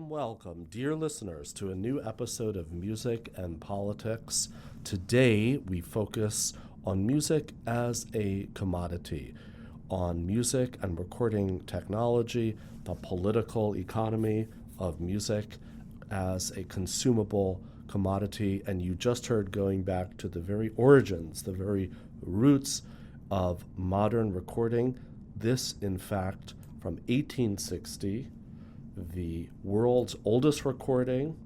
Welcome, dear listeners, to a new episode of Music and Politics. Today, we focus on music as a commodity, on music and recording technology, the political economy of music as a consumable commodity. And you just heard going back to the very origins, the very roots of modern recording. This, in fact, from 1860, the world's oldest recording,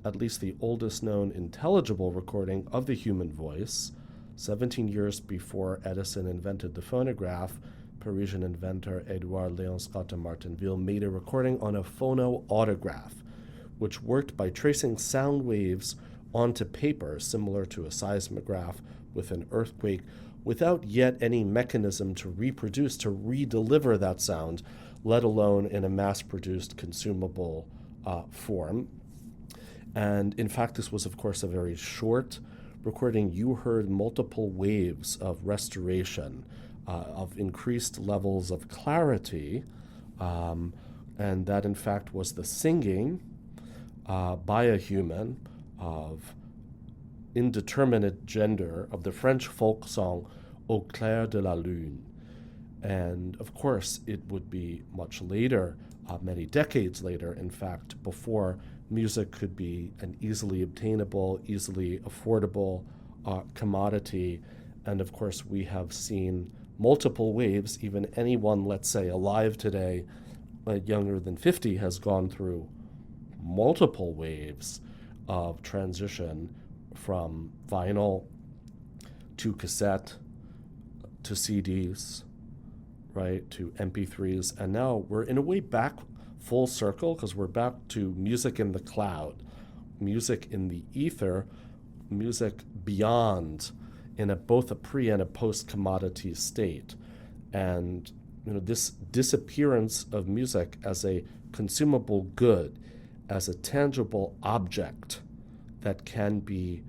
at least the oldest known intelligible recording of the human voice, 17 years before Edison invented the phonograph. Parisian inventor Edouard Léon Scott de Martinville made a recording on a phonoautograph, which worked by tracing sound waves onto paper, similar to a seismograph with an earthquake, without yet any mechanism to reproduce, to re-deliver that sound, let alone in a mass-produced consumable form. And in fact, this was, of course, a very short recording. You heard multiple waves of restoration, of increased levels of clarity, and that, in fact, was the singing by a human of indeterminate gender of the French folk song Au clair de la lune. And of course, it would be much later, many decades later, in fact, before music could be an easily obtainable, easily affordable commodity. And of course, we have seen multiple waves. Even anyone, let's say, alive today, younger than 50, has gone through multiple waves of transition from vinyl to cassette to CDs, right, to MP3s. And now we're in a way back full circle, because we're back to music in the cloud, music in the ether, music beyond, in both a pre and a post commodity state. And this disappearance of music as a consumable good, as a tangible object that can be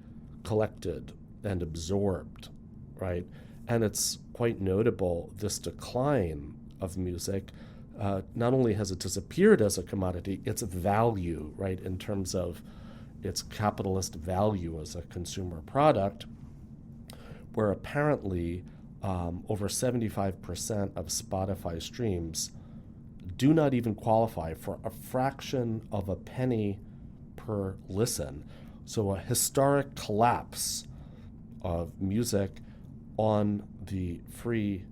collected and absorbed, right? And it's quite notable, this decline of music. Not only has it disappeared as a commodity, its value, right, in terms of its capitalist value as a consumer product, where apparently over 75% of Spotify streams do not even qualify for a fraction of a penny per listen. So a historic collapse of music on the free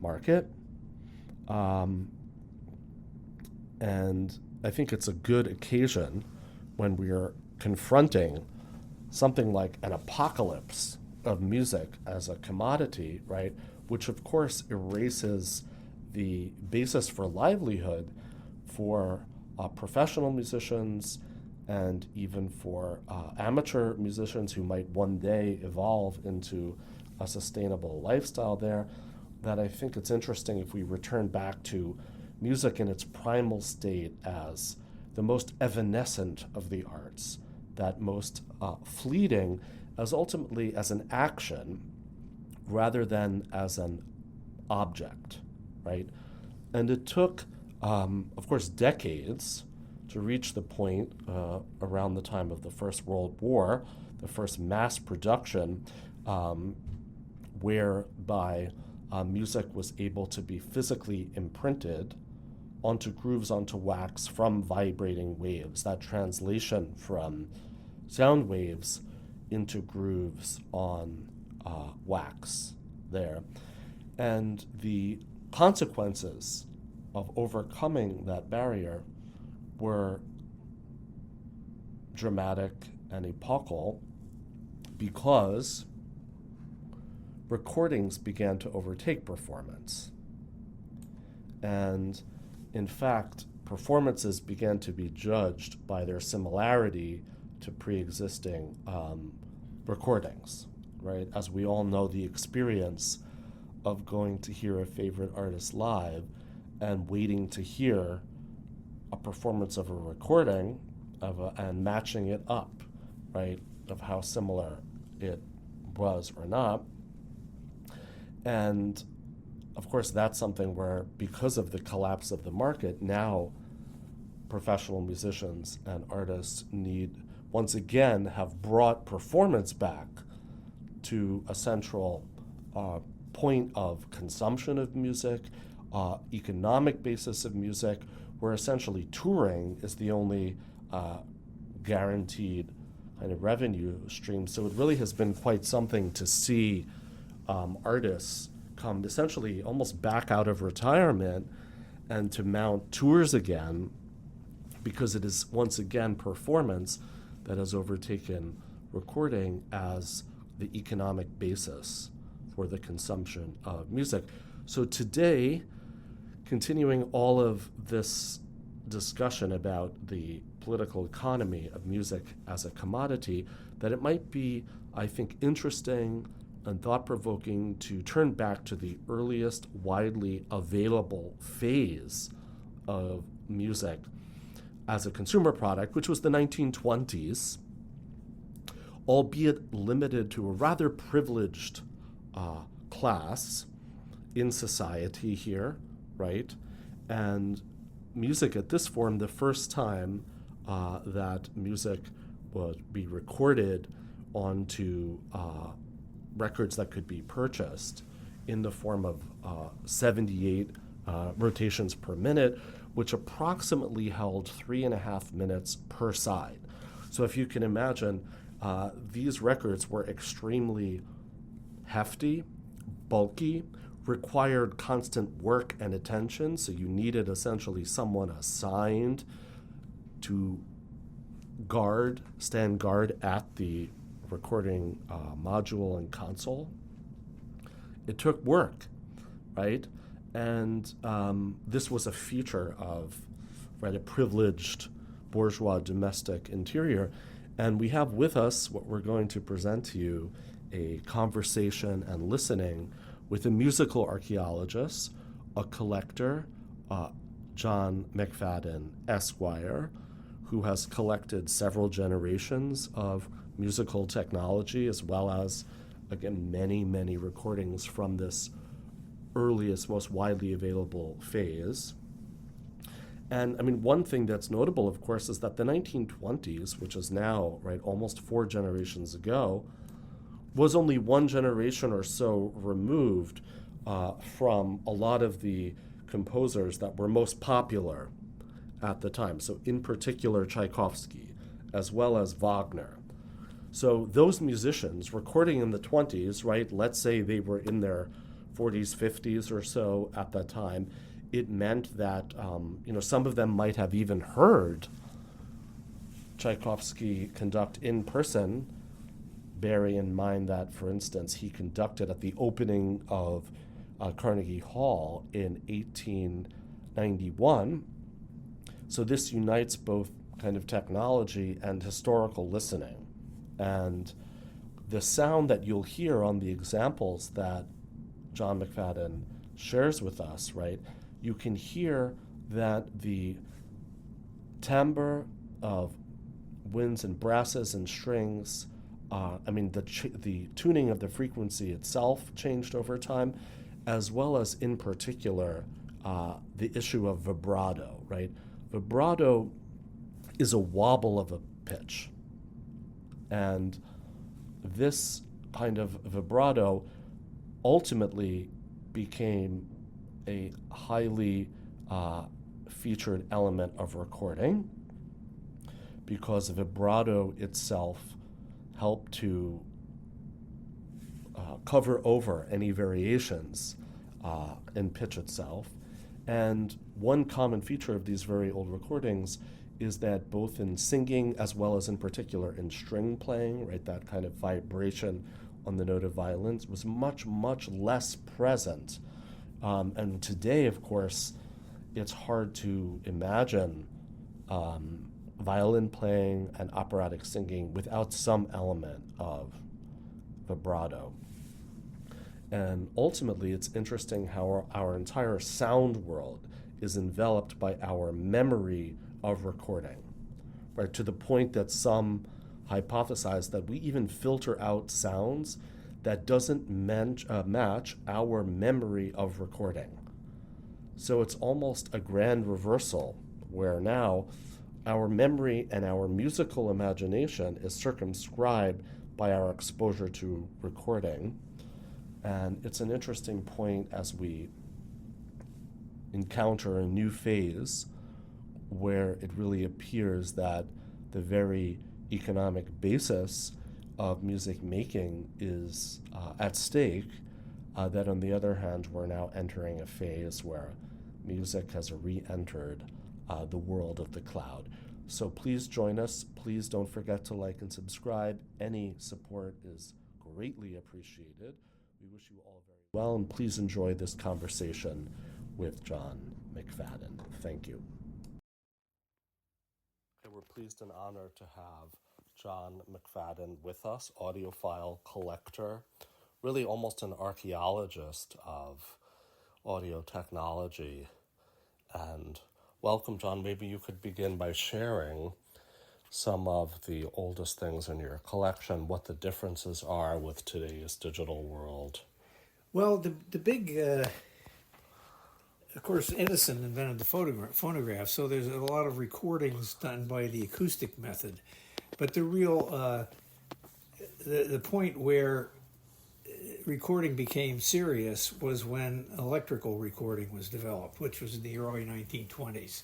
market. And I think it's a good occasion when we are confronting something like an apocalypse of music as a commodity, right? Which of course erases the basis for livelihood for professional musicians and even for amateur musicians who might one day evolve into a sustainable lifestyle there. That I think it's interesting if we return back to music in its primal state as the most evanescent of the arts, that most fleeting, as ultimately as an action rather than as an object, right? And it took, of course, decades to reach the point around the time of the First World War, the first mass production, whereby music was able to be physically imprinted onto grooves, onto wax from vibrating waves. That translation from sound waves into grooves on wax there. And the consequences of overcoming that barrier were dramatic and epochal because recordings began to overtake performance. And in fact, performances began to be judged by their similarity to pre-existing recordings, right? As we all know, the experience of going to hear a favorite artist live and waiting to hear a performance of a recording and matching it up, right, of how similar it was or not. And of course, that's something where, because of the collapse of the market, now professional musicians and artists need, once again, have brought performance back to a central point of consumption of music, economic basis of music, where essentially touring is the only guaranteed kind of revenue stream. So it really has been quite something to see artists come essentially almost back out of retirement and to mount tours again, because it is once again performance that has overtaken recording as the economic basis for the consumption of music. So today, continuing all of this discussion about the political economy of music as a commodity, that it might be, I think, interesting and thought-provoking to turn back to the earliest widely available phase of music as a consumer product, which was the 1920s, albeit limited to a rather privileged class in society here, right? And music at this form, the first time that music would be recorded onto records that could be purchased in the form of 78 rotations per minute, which approximately held 3.5 minutes per side. So if you can imagine, these records were extremely hefty, bulky, required constant work and attention, so you needed essentially someone assigned to stand guard at the recording module and console. It took work, right? And this was a feature of, right, a privileged bourgeois domestic interior. And we have with us what we're going to present to you, a conversation and listening with a musical archaeologist, a collector, John McFadden, Esquire, who has collected several generations of musical technology, as well as, again, many, many recordings from this earliest, most widely available phase. And I mean, one thing that's notable, of course, is that the 1920s, which is now, right, almost 4 generations ago, was only 1 generation or so removed from a lot of the composers that were most popular at the time. So in particular, Tchaikovsky, as well as Wagner. So those musicians recording in the 20s, right, let's say they were in their 40s, 50s or so at that time, it meant that some of them might have even heard Tchaikovsky conduct in person. Bearing in mind that, for instance, he conducted at the opening of Carnegie Hall in 1891. So this unites both kind of technology and historical listening. And the sound that you'll hear on the examples that John McFadden shares with us, right, you can hear that the timbre of winds and brasses and strings, the tuning of the frequency itself changed over time, as well as, in particular, the issue of vibrato, right? Vibrato is a wobble of a pitch. And this kind of vibrato ultimately became a highly featured element of recording, because vibrato itself help to cover over any variations in pitch itself. And one common feature of these very old recordings is that both in singing as well as in particular in string playing, right, that kind of vibration on the note of violins was much, much less present. And today, of course, it's hard to imagine violin playing and operatic singing without some element of vibrato. And ultimately, it's interesting how our entire sound world is enveloped by our memory of recording, right? To the point that some hypothesize that we even filter out sounds that doesn't match our memory of recording. So it's almost a grand reversal where now our memory and our musical imagination is circumscribed by our exposure to recording. And it's an interesting point as we encounter a new phase where it really appears that the very economic basis of music making is at stake, that on the other hand, we're now entering a phase where music has re-entered the world of the cloud. So please join us. Please don't forget to like and subscribe. Any support is greatly appreciated. We wish you all very well, and please enjoy this conversation with John McFadden. Thank you. Okay, we're pleased and honored to have John McFadden with us, audiophile collector, really almost an archaeologist of audio technology. And welcome, John. Maybe you could begin by sharing some of the oldest things in your collection, what the differences are with today's digital world. Well, the big, of course, Edison invented the phonograph, so there's a lot of recordings done by the acoustic method. But the real, the point where recording became serious was when electrical recording was developed, which was in the early 1920s.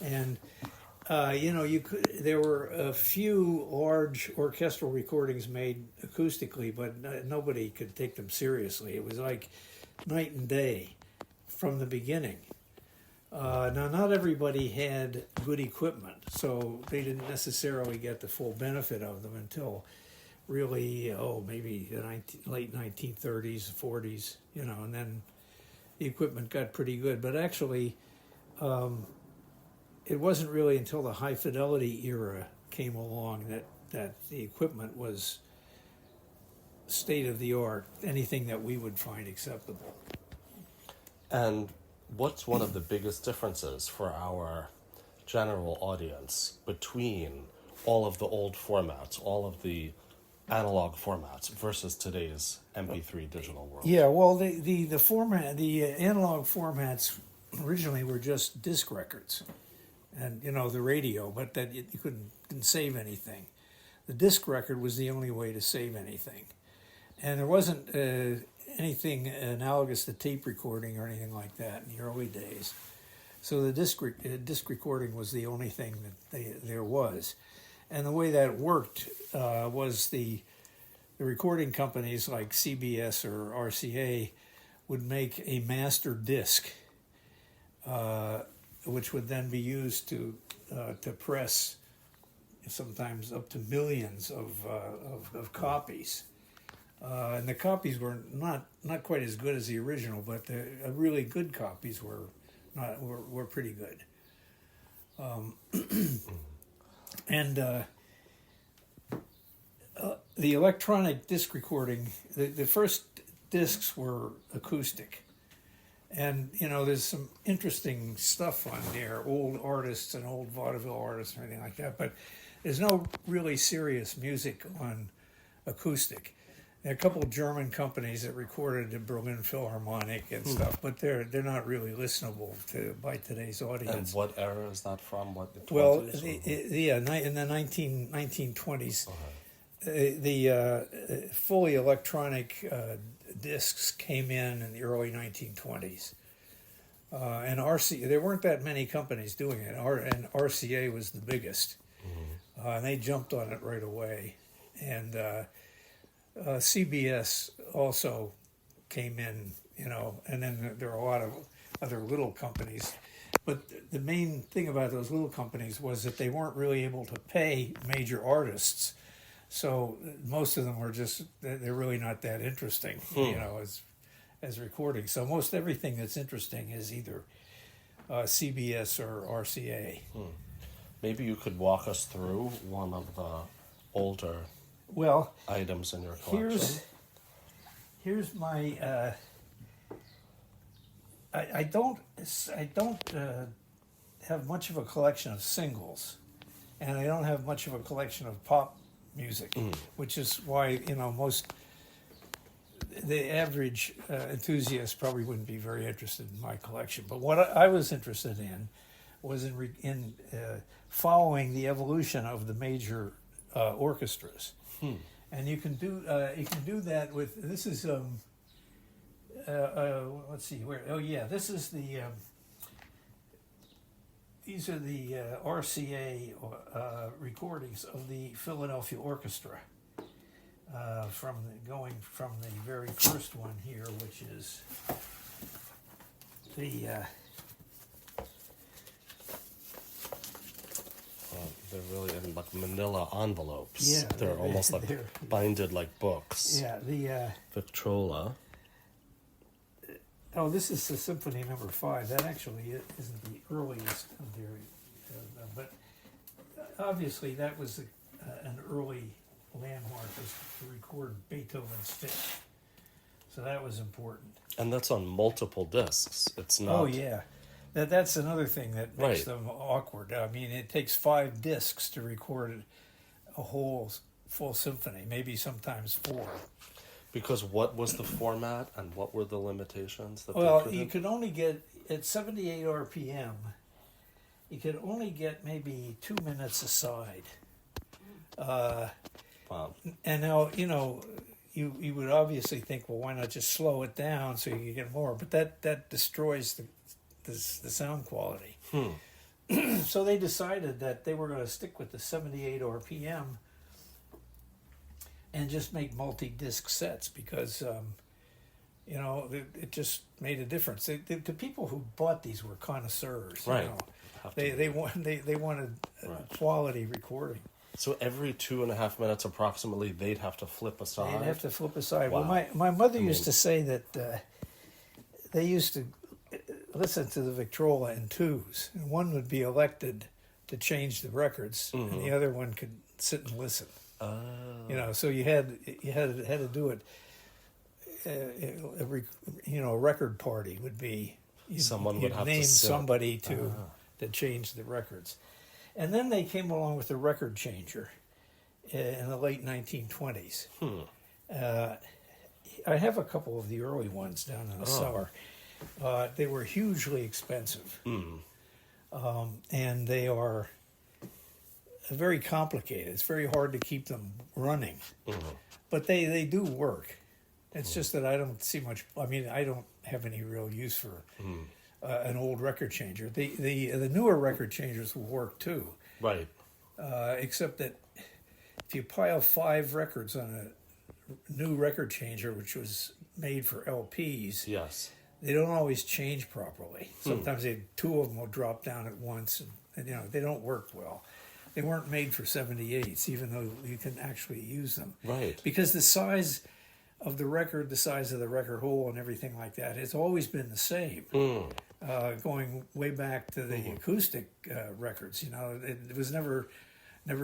And there were a few large orchestral recordings made acoustically, but nobody could take them seriously. It was like night and day from the beginning. Now, not everybody had good equipment, so they didn't necessarily get the full benefit of them until really, maybe the late 1930s, 40s, and then the equipment got pretty good. But actually, it wasn't really until the high fidelity era came along that the equipment was state of the art, anything that we would find acceptable. And what's one of the biggest differences for our general audience between all of the old formats, all of the analog formats versus today's MP3 digital world? Yeah, well, the format, the analog formats originally were just disc records, and the radio, but that you couldn't save anything. The disc record was the only way to save anything, and there wasn't anything analogous to tape recording or anything like that in the early days. So the disc recording was the only thing that there was. And the way that worked was the recording companies like CBS or RCA would make a master disc, which would then be used to press sometimes up to millions of copies. And the copies were not quite as good as the original, but the really good copies were pretty good. And the electronic disc recording, the first discs were acoustic. And, there's some interesting stuff on there, old artists and old vaudeville artists and everything like that, but there's no really serious music on acoustic. There are a couple of German companies that recorded the Berlin Philharmonic and stuff, but they're not really listenable by today's audience. And what era is that from? What, the 20s? Well, in the 1920s, the fully electronic discs came in the early 1920s. And there weren't that many companies doing it, and RCA was the biggest. And they jumped on it right away. and CBS also came in, and then there are a lot of other little companies. But the main thing about those little companies was that they weren't really able to pay major artists. So most of them were they're really not that interesting, as recordings. So most everything that's interesting is either CBS or RCA. Maybe you could walk us through one of the older items in your collection. Here's my. I don't have much of a collection of singles, and I don't have much of a collection of pop music, which is why the average enthusiast probably wouldn't be very interested in my collection. But what I was interested in was in following the evolution of the major orchestras, and you can do that with this is. Let's see where. Oh yeah, this is the. These are the RCA recordings of the Philadelphia Orchestra, going from the very first one here, which is the. They're really in like manila envelopes. Yeah, they're almost like binded like books. Yeah, the Victrola. Oh, this is the Symphony Number 5. That actually isn't the earliest of their, but obviously that was an early landmark, was to record Beethoven's Fifth. So that was important. And that's on multiple discs. It's not. Oh yeah, that's another thing that makes them awkward. I mean, it takes 5 discs to record a whole full symphony, maybe sometimes 4. Because what was the format and what were the limitations? You could only get, at 78 RPM, you could only get maybe 2 minutes a side. Wow. And now, you would obviously think, well, why not just slow it down so you can get more? But that destroys the sound quality. So they decided that they were going to stick with the 78 RPM and just make multi-disc sets because, it just made a difference. The people who bought these were connoisseurs. Right. They wanted quality recording. So every 2.5 minutes approximately, they'd have to flip a side? They'd have to flip a side. Wow. Well, my mother used to say that they used to listen to the Victrola in twos. And one would be elected to change the records, and the other one could sit and listen. So you had to do it. A record party would be someone would have name to sit. somebody to change the records, and then they came along with the record changer in the late 1920s. I have a couple of the early ones down in the cellar. They were hugely expensive, and they are very complicated. It's very hard to keep them running, but they do work. It's just that I don't see much. I mean, I don't have any real use for an old record changer. The newer record changers will work too, right? Except that if you pile 5 records on a new record changer, which was made for LPs, yes, they don't always change properly. Sometimes 2 of them will drop down at once, and they don't work well. They weren't made for 78s, even though you can actually use them. Right. Because the size of the record, the size of the record hole, and everything like that, it's always been the same. Going way back to the acoustic records, it was never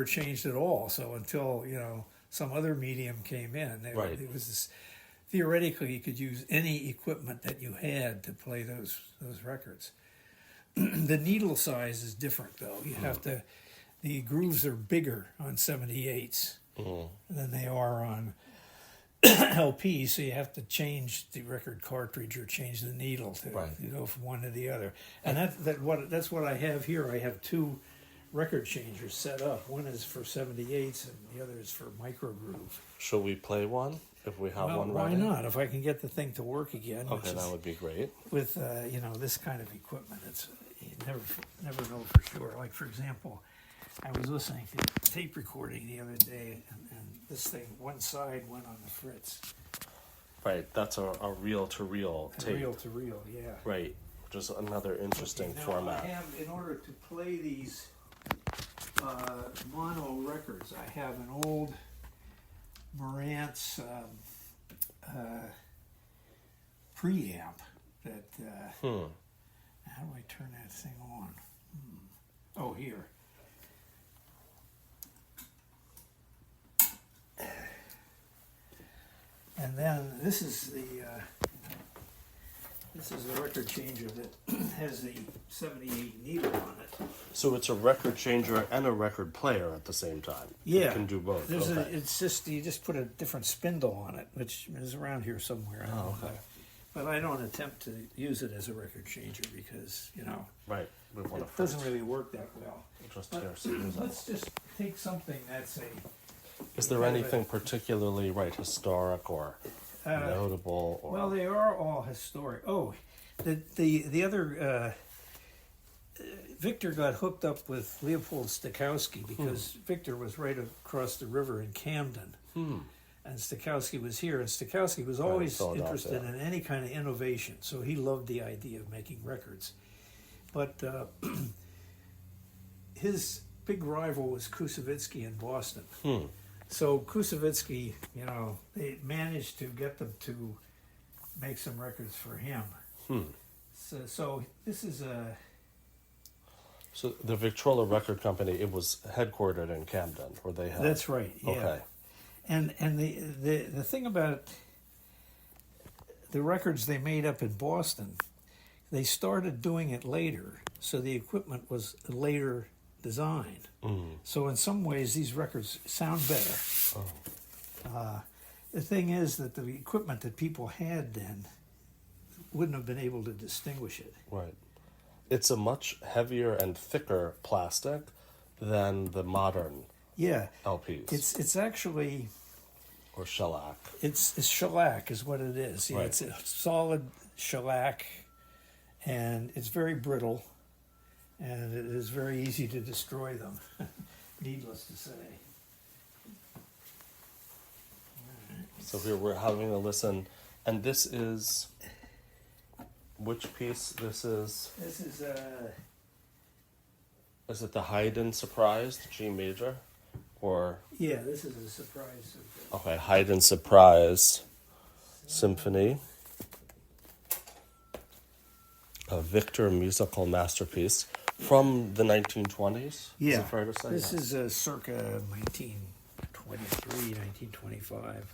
changed at all. So until some other medium came in, it was this, theoretically you could use any equipment that you had to play those records. The needle size is different, though. You have to. The grooves are bigger on 78s than they are on LPs, so you have to change the record cartridge or change the needle to go from one to the other. And that's what I have here. I have 2 record changers set up. One is for 78s and the other is for micro groove. Shall we play one if we have one why ready? not? If I can get the thing to work again. Okay, that would be great. With this kind of equipment, you never know for sure. Like, for example, I was listening to a tape recording the other day, and this thing, one side went on the Fritz. Right, that's a reel-to-reel tape. Reel to reel, yeah. Right, which is another interesting Okay, now format. I have, in order to play these mono records, I have an old Marantz preamp that. How do I turn that thing on? Oh, here. And then this is the record changer that has the 78 needle on it. So it's a record changer and a record player at the same time. Yeah, You can do both. There's Okay. it's just you just put a different spindle on it, which is around here somewhere. I don't know. okay. But I don't attempt to use it as a record changer because Right, we want it to doesn't really work that well. just But hear some music. let's just take something that's Is there kind of anything particularly historic or notable? Or well, they are all historic. Oh, the other Victor got hooked up with Leopold Stokowski because Victor was right across the river in Camden, and Stokowski was here, and Stokowski was always Philadelphia. interested in any kind of innovation, so he loved the idea of making records. But his big rival was Koussevitzky in Boston. So Koussevitzky, they managed to get them to make some records for him. So this is a. So the Victrola Record Company, it was headquartered in Camden, where they had. That's right. Yeah. Okay. And the thing about the records they made up in Boston, they started doing it later, so the equipment was a later design. So in some ways, these records sound better. The thing is that the equipment that people had then wouldn't have been able to distinguish it. Right. It's a much heavier and thicker plastic than the modern Yeah, LPs. it's actually or shellac. it's shellac is what it is. Yeah, Right. it's a solid shellac, and it's very brittle, and it is very easy to destroy them. Needless to say. So here we're having a listen, and this is which piece? This is it the Haydn Surprise, G major, or yeah, this is a surprise. okay, Haydn Surprise Symphony, a Victor musical masterpiece from the 1920s. Yeah, Is it fair to say? this is circa 1923, 1925.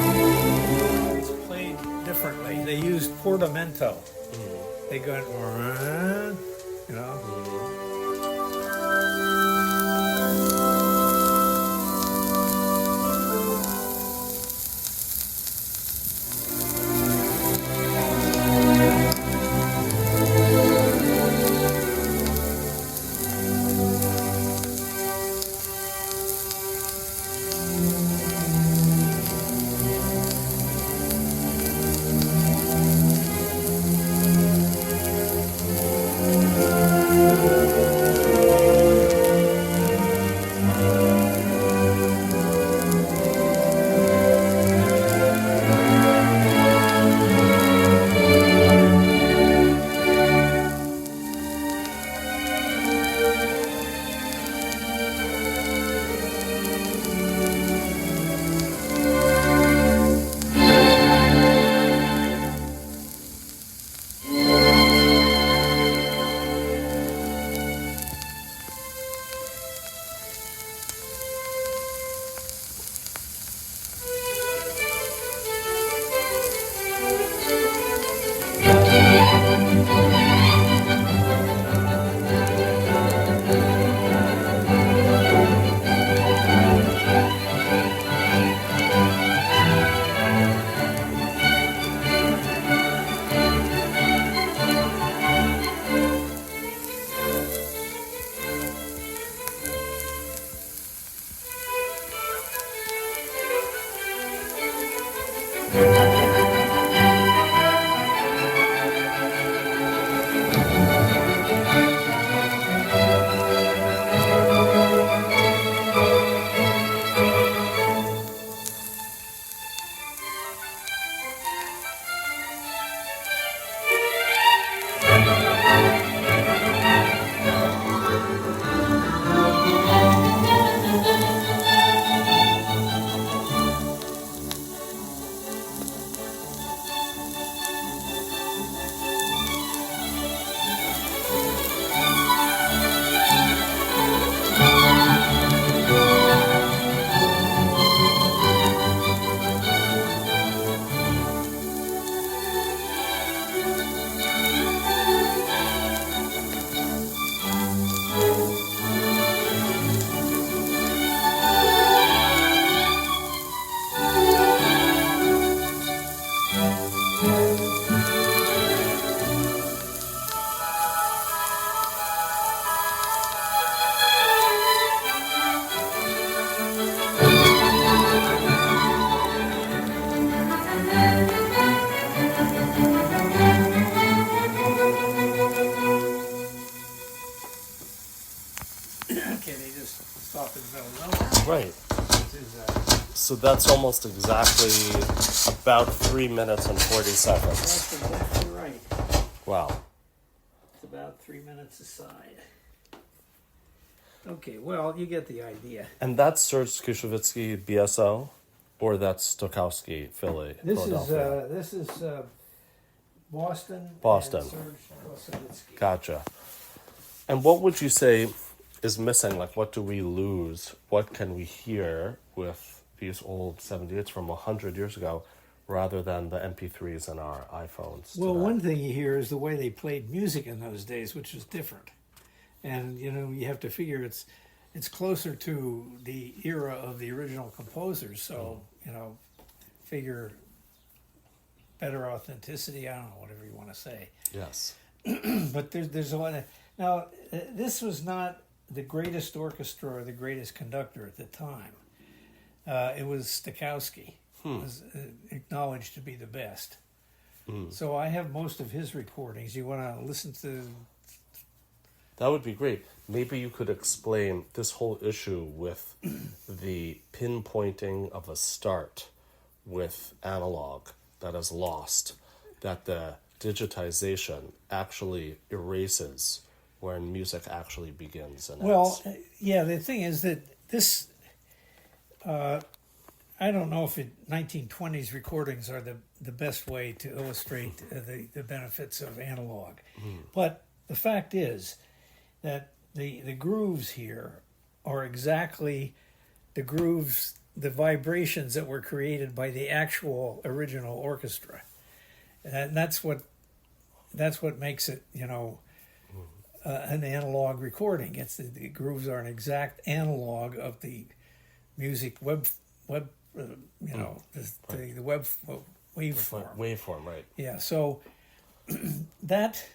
It's played differently. They used portamento. They got, you know. So that's almost exactly about 3 minutes and 40 seconds. That's exactly right. Wow. It's about 3 minutes aside. Okay, well, you get the idea. And that's Serge Kishevitsky BSO, or that's Stokowski Philadelphia? This is Boston. Boston. And Serge Kosovitsky. Gotcha. And what would you say is missing? Like, what do we lose? What can we hear with these old 78s from 100 years ago rather than the MP3s in our iPhones Well, today? one thing you hear is the way they played music in those days, which was different. And, you have to figure it's closer to the era of the original composers. So, figure better authenticity. I don't know, whatever you want to say. Yes. But there's a lot of... Now, this was not the greatest orchestra or the greatest conductor at the time. It was Stokowski. Was acknowledged to be the best. So I have most of his recordings. You want to listen to... That would be great. Maybe you could explain this whole issue with the pinpointing of a start with analog that is lost, that the digitization actually erases when music actually begins and ends. Well, yeah, the thing is that this... I don't know if 1920s recordings are the best way to illustrate the benefits of analog. But the fact is that the grooves here are exactly the grooves, the vibrations that were created by the actual original orchestra. And that's what makes it, an analog recording. It's the grooves are an exact analog of the music the web waveform. Waveform, right. Yeah, so that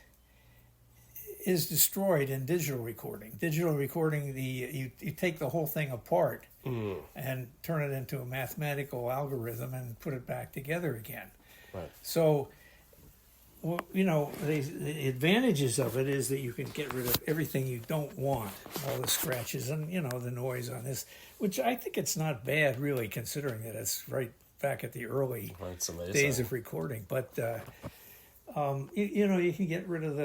is destroyed in digital recording. Digital recording, you take the whole thing apart and turn it into a mathematical algorithm and put it back together again. Right. So, the advantages of it is that you can get rid of everything you don't want, all the scratches and, the noise on this, which I think it's not bad, really, considering that it's right back at the early days of recording. But, you can get rid of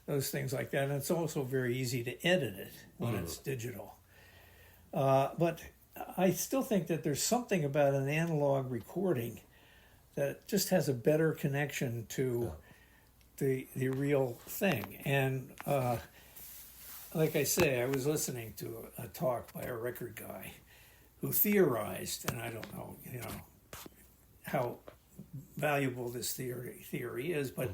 those things like that. And it's also very easy to edit it when it's digital. But I still think that there's something about an analog recording that just has a better connection to the real thing. And like I say, I was listening to a talk by a record guy who theorized, and I don't know, how valuable this theory is, but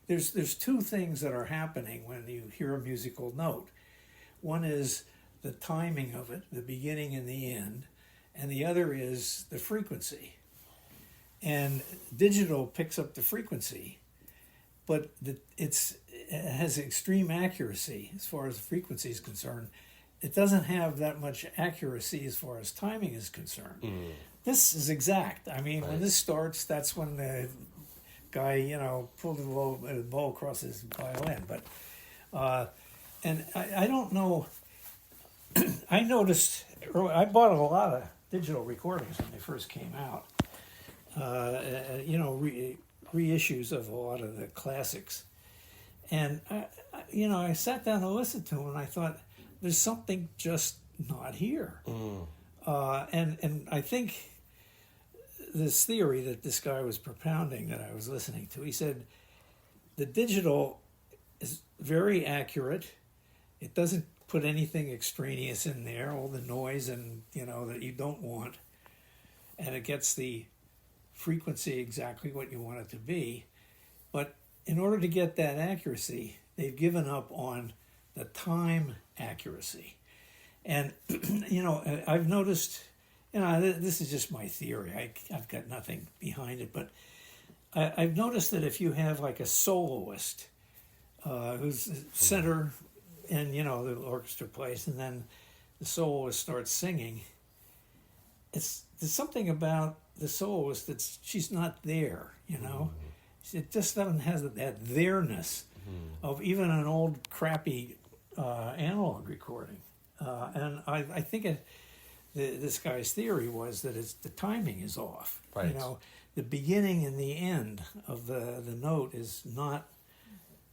there's two things that are happening when you hear a musical note. One is the timing of it, the beginning and the end, and the other is the frequency. And digital picks up the frequency, but it has extreme accuracy as far as the frequency is concerned. It doesn't have that much accuracy as far as timing is concerned. This is exact. I mean, when this starts, that's when the guy, pulled the bow across his violin. But, and I don't know, I noticed, I bought a lot of digital recordings when they first came out. Reissues of a lot of the classics. And, I sat down to listen to them and I thought, there's something just not here. And I think this theory that this guy was propounding that I was listening to, he said the digital is very accurate. It doesn't put anything extraneous in there, all the noise and, that you don't want. And it gets the frequency exactly what you want it to be. But in order to get that accuracy, they've given up on the time accuracy. And, I've noticed, this is just my theory. I've got nothing behind it, but I've noticed that if you have like a soloist who's center and, the orchestra plays, and then the soloist starts singing, there's something about the soloist she's not there, It just doesn't have that there-ness of even an old crappy analog recording. And I think this guy's theory was that the timing is off. Right. You know, the beginning and the end of the note is not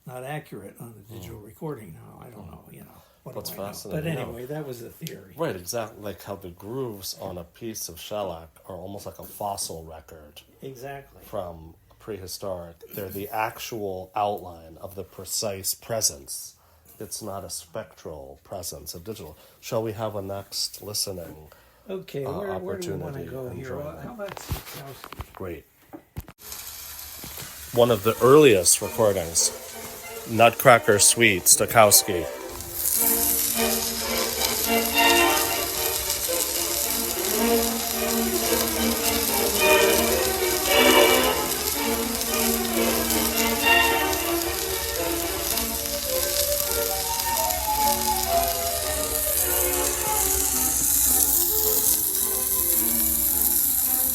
accurate on the digital recording. Now I don't know. You know, what That's do I know? fascinating. But No. anyway, that was the theory. Right, exactly. Like how the grooves on a piece of shellac are almost like a fossil record Exactly. from prehistoric. They're the actual outline of the precise presence. It's not a spectral presence of digital. Shall we have a next listening? Okay, where do we want to opportunity go and here? Well, how about Stokowski? Great. One of the earliest recordings, Nutcracker Suite, Stokowski.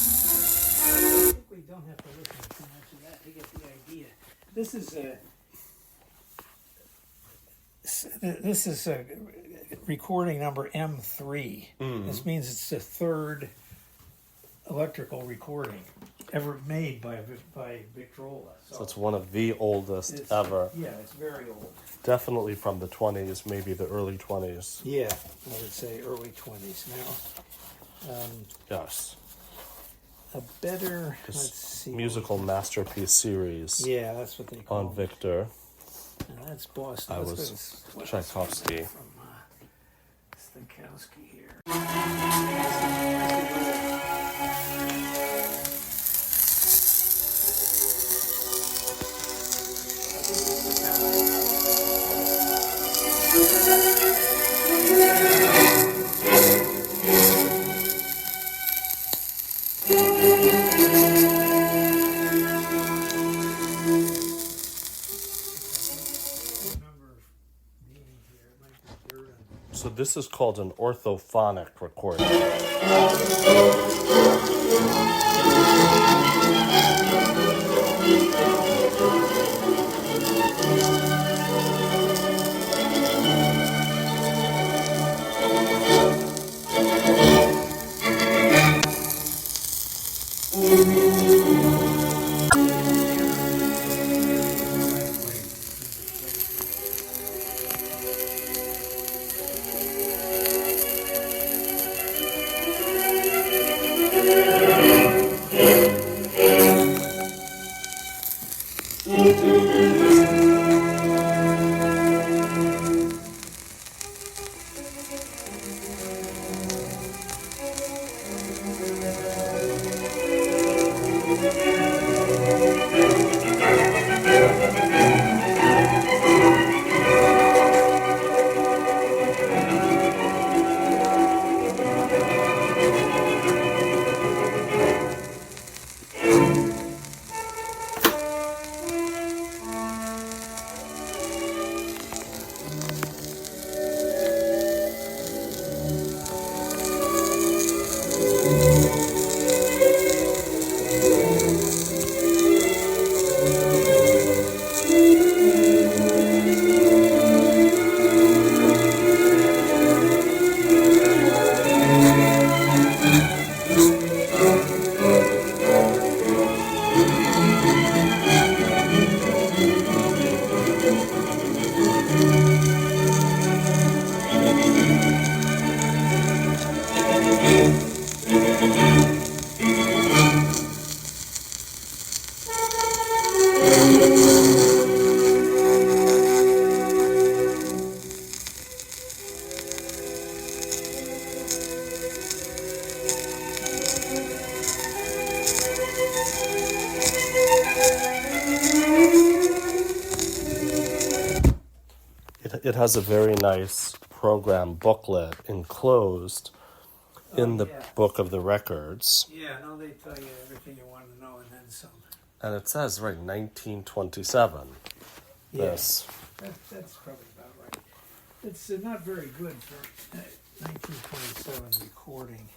I think we don't have to listen to too much of that to get the idea. This is a recording number M3. This means it's the third electrical recording ever made by Victrola. So it's one of the oldest it's- ever. Yeah, it's very old. Definitely from the 20s, maybe the early 20s. Yeah, I would say early 20s now. Yes. A better, This let's see. musical masterpiece series Yeah, that's what they call on it. Victor. Now, that's Boston. I Let's was go to- what else Tchaikovsky. From Stokowski here. Remember being here, it might be third on So this is called an orthophonic recording. It has a very nice program booklet enclosed in the yeah. book of the records. Yeah, no, they tell you everything you want to know and then some. And it says, right, 1927. Yeah. This. That's probably about right. It's not very good for 1927 recording.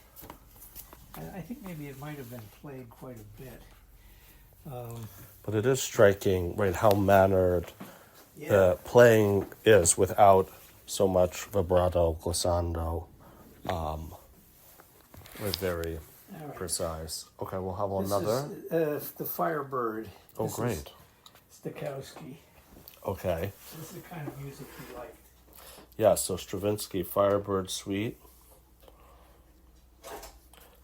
I think maybe it might have been played quite a bit. But it is striking, right, how mannered Yeah, the playing is without so much vibrato, glissando. We're very All right. precise. Okay, we'll have This another. is the Firebird. Oh, This is great. Stokowski. Okay. This is the kind of music he liked. Yeah, so Stravinsky Firebird Suite.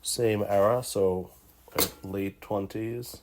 Same era, so late 20s.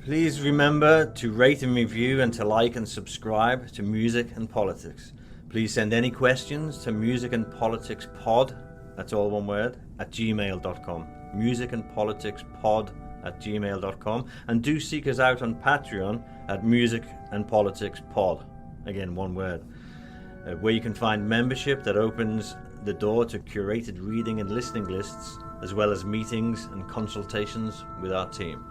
Please remember to rate and review and to like and subscribe to Music and Politics. Please send any questions to musicandpoliticspod, that's all one word, at gmail.com. musicandpoliticspod@gmail.com, and do seek us out on Patreon at musicandpoliticspod, again one word, where you can find membership that opens the door to curated reading and listening lists, as well as meetings and consultations with our team.